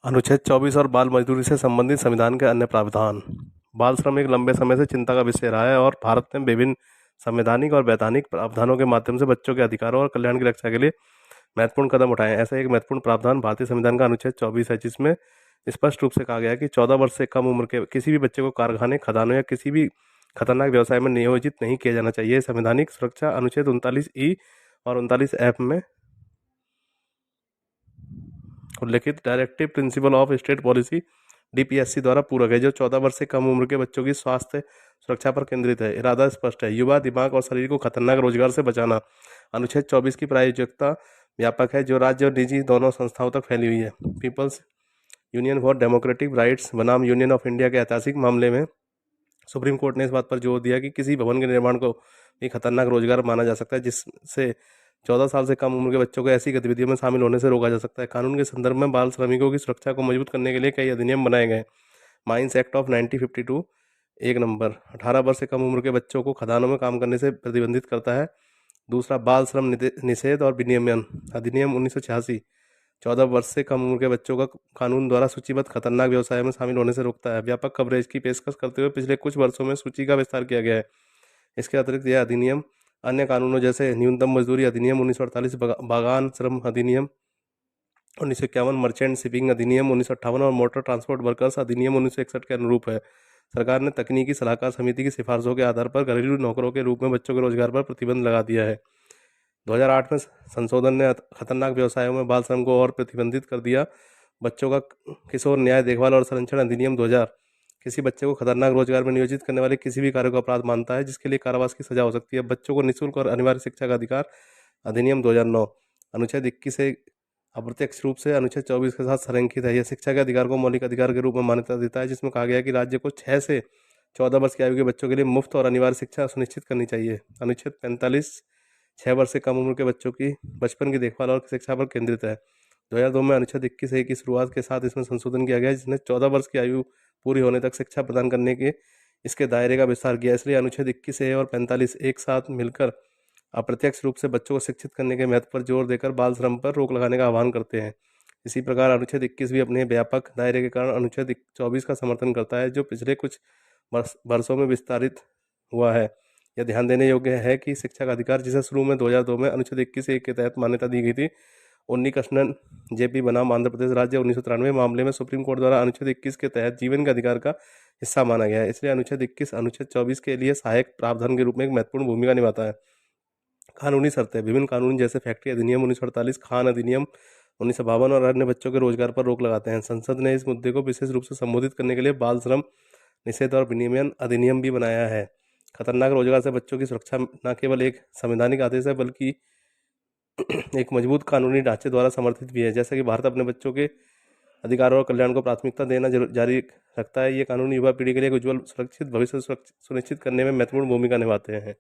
अनुच्छेद 24 और बाल मजदूरी से संबंधित संविधान के अन्य प्रावधान। बाल श्रम एक लंबे समय से चिंता का विषय रहा है और भारत ने विभिन्न संवैधानिक और वैधानिक प्रावधानों के माध्यम से बच्चों के अधिकारों और कल्याण की रक्षा के लिए महत्वपूर्ण कदम उठाए हैं। ऐसा एक महत्वपूर्ण प्रावधान भारतीय संविधान का अनुच्छेद 24 है, जिसमें स्पष्ट रूप से कहा गया है कि 14 वर्ष से कम उम्र के किसी भी बच्चे को कारखाने, खदानों या किसी भी खतरनाक व्यवसाय में नियोजित नहीं किया जाना चाहिए। संवैधानिक सुरक्षा अनुच्छेद 39 ई और 39 एफ में उल्लेखित directive principle of state policy DPSC द्वारा पूरक है, जो 14 वर्ष से कम उम्र के बच्चों की स्वास्थ्य सुरक्षा पर केंद्रित है। इरादा स्पष्ट है, युवा दिमाग और शरीर को खतरनाक रोजगार से बचाना। अनुच्छेद 24 की प्रायोजकता व्यापक है, जो राज्य और निजी दोनों संस्थाओं तक फैली हुई है। People's union for democratic rights बनाम यूनियन ऑफ इंडिया के ऐतिहासिक मामले में सुप्रीम कोर्ट ने इस बात पर जोर दिया कि किसी भवन के निर्माण को एक खतरनाक रोजगार माना जा सकता है, जिससे 14 साल से कम उम्र के बच्चों को ऐसी गतिविधियों में शामिल होने से रोका जा सकता है। कानून के संदर्भ में बाल श्रमिकों की सुरक्षा को मजबूत करने के लिए कई अधिनियम बनाए गए। माइंस एक्ट ऑफ 1952 एक नंबर 18 वर्ष से कम उम्र के बच्चों को खदानों में काम करने से प्रतिबंधित करता है। दूसरा, बाल श्रम निषेध और विनियमन अधिनियम 1986 14 वर्ष से कम उम्र के बच्चों का कानून द्वारा सूचीबद्ध खतरनाक व्यवसाय में शामिल होने से रोकता है। व्यापक कवरेज की पेशकश करते हुए पिछले कुछ वर्षों में सूची का विस्तार किया गया है। इसके अतिरिक्त यह अधिनियम अन्य कानूनों जैसे न्यूनतम मजदूरी अधिनियम 1948, बागान श्रम अधिनियम 1951, मर्चेंट शिपिंग अधिनियम 1958 और मोटर ट्रांसपोर्ट वर्कर्स अधिनियम 1961 के अनुरूप है। सरकार ने तकनीकी सलाहकार समिति की सिफारिशों के आधार पर घरेलू नौकरों के रूप में बच्चों के रोजगार पर प्रतिबंध लगा दिया है। 2008 में संशोधन ने खतरनाक व्यवसायों में बाल श्रम को और प्रतिबंधित कर दिया। बच्चों का किशोर न्याय देखभाल और संरक्षण अधिनियम 2000 किसी बच्चे को खतरनाक रोजगार में नियोजित करने वाले किसी भी कार्य को अपराध मानता है, जिसके लिए कारावास की सजा हो सकती है। बच्चों को निःशुल्क और अनिवार्य शिक्षा का अधिकार अधिनियम 2009 अनुच्छेद 21 से अप्रत्यक्ष रूप से अनुच्छेद 24 के साथ संरेखित है। यह शिक्षा के अधिकार को मौलिक अधिकार के रूप में मान्यता देता है, जिसमें कहा गया है कि राज्य को 6 से 14 वर्ष की आयु के बच्चों के लिए मुफ्त और अनिवार्य शिक्षा सुनिश्चित करनी चाहिए। अनुच्छेद 45 6 वर्ष से कम उम्र के बच्चों की बचपन की देखभाल और शिक्षा पर केंद्रित है। 2002 में अनुच्छेद 21 की शुरुआत के साथ इसमें संशोधन किया गया, जिसने 14 वर्ष की आयु पूरी होने तक शिक्षा प्रदान करने के इसके दायरे का विस्तार किया। इसलिए अनुच्छेद 21 और 45 एक साथ मिलकर अप्रत्यक्ष रूप से बच्चों को शिक्षित करने के महत्व पर जोर देकर बाल श्रम पर रोक लगाने का आह्वान करते हैं। इसी प्रकार अनुच्छेद 21 भी अपने व्यापक दायरे के कारण अनुच्छेद 24 का समर्थन करता है, जो पिछले कुछ वर्षों में विस्तारित हुआ है। यह ध्यान देने योग्य है कि शिक्षा का अधिकार, जिसे शुरू में 2002 में अनुच्छेद 21 के तहत मान्यता दी गई थी, उन्नी कृष्णन जेपी बनाम आंध्र प्रदेश राज्य 1993 मामले में सुप्रीम कोर्ट द्वारा अनुच्छेद 21 के तहत जीवन के अधिकार का हिस्सा माना गया है। इसलिए अनुच्छेद 21 अनुच्छेद 24 के लिए सहायक प्रावधान के रूप में एक महत्वपूर्ण भूमिका निभाता है। कानूनी शर्तें विभिन्न कानून जैसे फैक्ट्री अधिनियम 1948, खान अधिनियम 1952 और अन्य बच्चों के रोजगार पर रोक लगाते हैं। संसद ने इस मुद्दे को विशेष रूप से संबोधित करने के लिए बाल श्रम निषेध और विनियमन अधिनियम भी बनाया है। खतरनाक रोजगार से बच्चों की सुरक्षा न केवल एक संवैधानिक आदेश है, बल्कि एक मजबूत कानूनी ढांचे द्वारा समर्थित भी है। जैसा कि भारत अपने बच्चों के अधिकारों और कल्याण को प्राथमिकता देना जारी रखता है, ये कानून युवा पीढ़ी के लिए एक उज्जवल सुरक्षित भविष्य सुनिश्चित करने में महत्वपूर्ण भूमिका निभाते हैं।